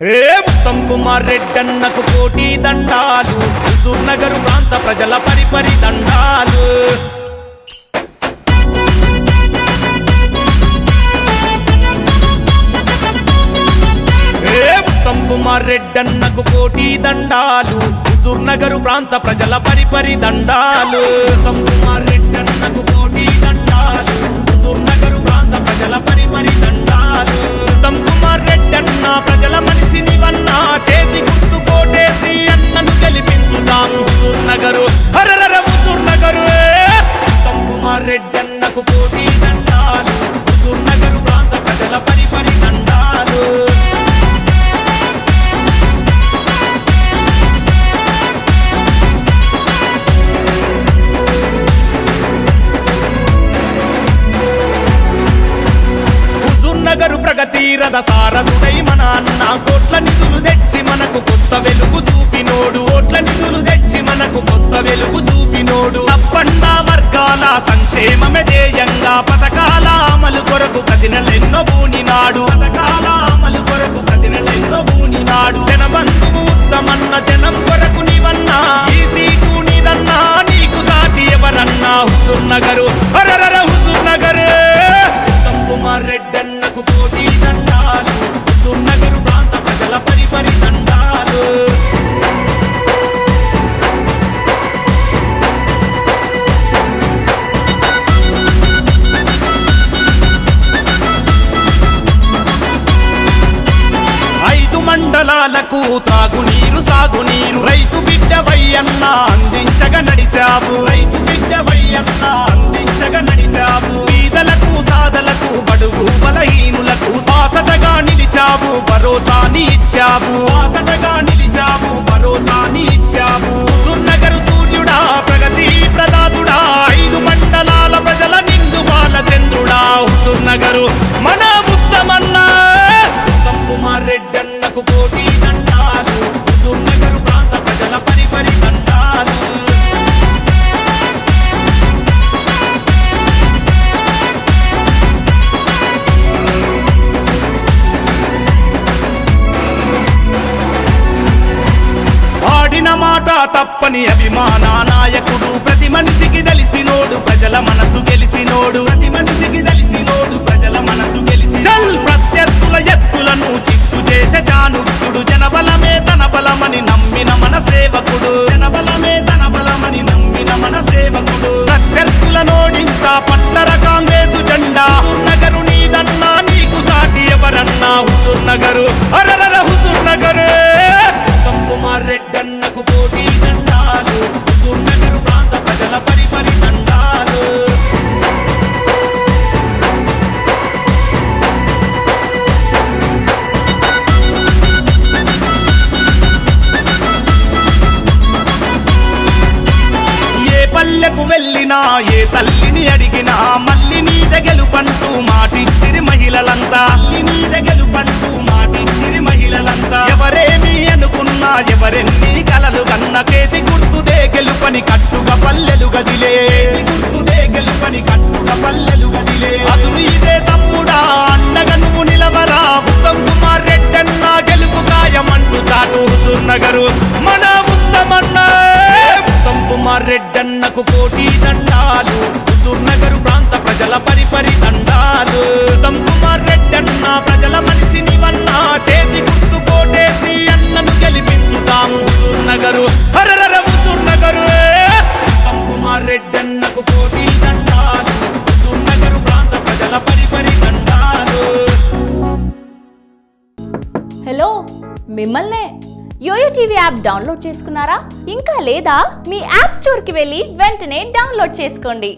ఉత్తమ్ కుమార్ రెడ్డన్నకు కోటి దండాలు, హుజూర్ నగరు ప్రాంత ప్రజల పరిపరి దండాలు. ఉత్తమ్ కుమార్ రెడ్డన్నకు కోటి దండాలు, హుజూర్ నగరు ప్రాంత ప్రజల పరిపరి దండాలు. ఉత్తమ్ కుమార్ రెడ్డన్నకు కోటి దండాలు, హుజూర్ నగరు ప్రాంత ప్రజల పరిపరి దండాలు. ఉత్తమ్ కుమార్ రెడ్డన్న ప్రజల మనిషిని వన్నా, చేతి గుర్తు కోటేసి అన్నను గెలిపించుదాం హుజూర్ నగరు, హరరర హుజూర్ నగరు. ఉత్తమ్ కుమార్ రెడ్డన్నకు కోటి దండాలు, హుజూర్ నగరు ప్రాంత ప్రజల పరిపరి దండాలు. నగరు ప్రగతి రథ సారథుడై మన అన్న, కోట్ల నిధులు తెచ్చి మనకు కొత్త వెలుగు చూపినోడు, ఓట్ల నిధులు తెచ్చి మనకు కొత్త వెలుగు చూపినోడు. సప్పండ వర్గాల సంక్షేమమే ధ్యేయంగా పథకాల అమలు కొరకు ప్రతినెలెన్నో బూనినాడు, పథకాల అమలు కొరకు ప్రతినెలెన్నో బూనినాడు. జనబంధువు ఉత్తమన్న, జనం కొరకు నీవన్నా, ఈ సీటు నీదన్నా, నీకు సాటి ఎవరన్నా హుజూర్ నగరు, హరరర హుజూర్ నగరు. ఉత్తమ్ కుమార్ రెడ్డన్నకు కోటి దండాలు, హుజూర్ నగరు ప్రాంత ప్రజల పరిపరి దండాలు. ఐదు మండలాలకు త్రాగునీరు సాగునీరు, రైతు బిడ్డ వయ్యన్నా అందించగా నడిచావు, రైతు బిడ్డ వయ్యన్నా అందించగా నడిచావు. పేదలకు సాధలకు బడుగు బలహీనులకు బాసటగా నిలిచావు, భరోసాని ఇచ్చావు, బాసటగా నిలిచావు, భరోసాని ఇచ్చావు. హుజూర్ నగరు సూర్యుడా, ప్రగతి ప్రదాతుడా, ఐదు మండలాల ప్రజల నిండు బాల చంద్రుడా హుజూర్ నగరు మన ఉత్తమన్నా. ఉత్తమ్ కుమార్ రెడ్డన్నకు కోటి దండాలు, హుజూర్ నగరు ప్రాంత ప్రజల పరిపరి దండాలు. ఆడిన మాట తప్పని అభిమాన నాయకుడు, ప్రతి మనిషికి తెలిసినోడు, ప్రజల మనసు గెలిసినోడు, ప్రతి మనిషికి తెలిసినోడు, ప్రజల మనసు గెలిసి చల్ ప్రత్యర్థుల ఎత్తులను చిత్తు చేసే చాణుక్యుడు. జనబలమే తన బలమని నమ్మిన మన సేవకుడు, జనబలమే తన బలమని నమ్మిన మన సేవకుడు. ప్రత్యర్థుల నోడించా పట్టర కాంగ్రెసు జెండా, నగరు నీదన్నా, నీకు సాటి ఎవరన్నా హుజూర్ నగరు, హరరర హుజూర్ నగరు. ఉత్తమ్ కుమార్ రెడ్డన్నకు కోటి దండాలు, హుజూర్ నగరు ప్రాంత ప్రజల పరిపరి దండాలు. ఏ పల్లెకు వెళ్ళినా, ఏ తల్లిని అడిగినా, మల్లి మీద గెలుపంటూ మాటిచ్చిరి మహిళలంతా, మల్లి మీద గెలుపంటూ మాటిచ్చిరి మహిళలంతా. ఎవరేమి అనుకున్నా, ఎవరెన్ని కలలు కన్న, చేతి గుర్తుదే గెలుపని కట్టుగా పల్లెలు గదిలే, చేతి గుర్తుదే గెలుపని కట్టుగా పల్లెలు గదిలే. అదును ఇదే తమ్ముడా, అండగా నువ్వు నిలవరా, ఉత్తమ్ కుమార్ రెడ్డన్న గెలుపు గాయమంటూ చాటు హుజూర్ నగరు మన ఉత్తమన్నా. ఉత్తమ్ కుమార్ రెడ్డన్నకు కోటి దండాలు, హుజూర్ నగరు ప్రాంత ప్రజల పరిపరి దండాలు. ఉత్తమ్ కుమార్ రెడ్డన్న ప్రజల మనిషిని వన్నా, చేతి గుర్తు కోటేసి అన్నను గెలిపించుదాం హుజూర్ నగరు, హరరర హుజూర్ నగరు. ఉత్తమ్ కుమార్ రెడ్డన్నకు కోటి దండాలు, హుజూర్ నగరు ప్రాంత ప్రజల పరిపరి దండాలు. హలో, మిమ్మల్నే. యోయో టీవీ యాప్ డౌన్లోడ్ చేసుకున్నారా? ఇంకా లేదా? మీ యాప్ స్టోర్కి వెళ్ళి వెంటనే డౌన్లోడ్ చేసుకోండి.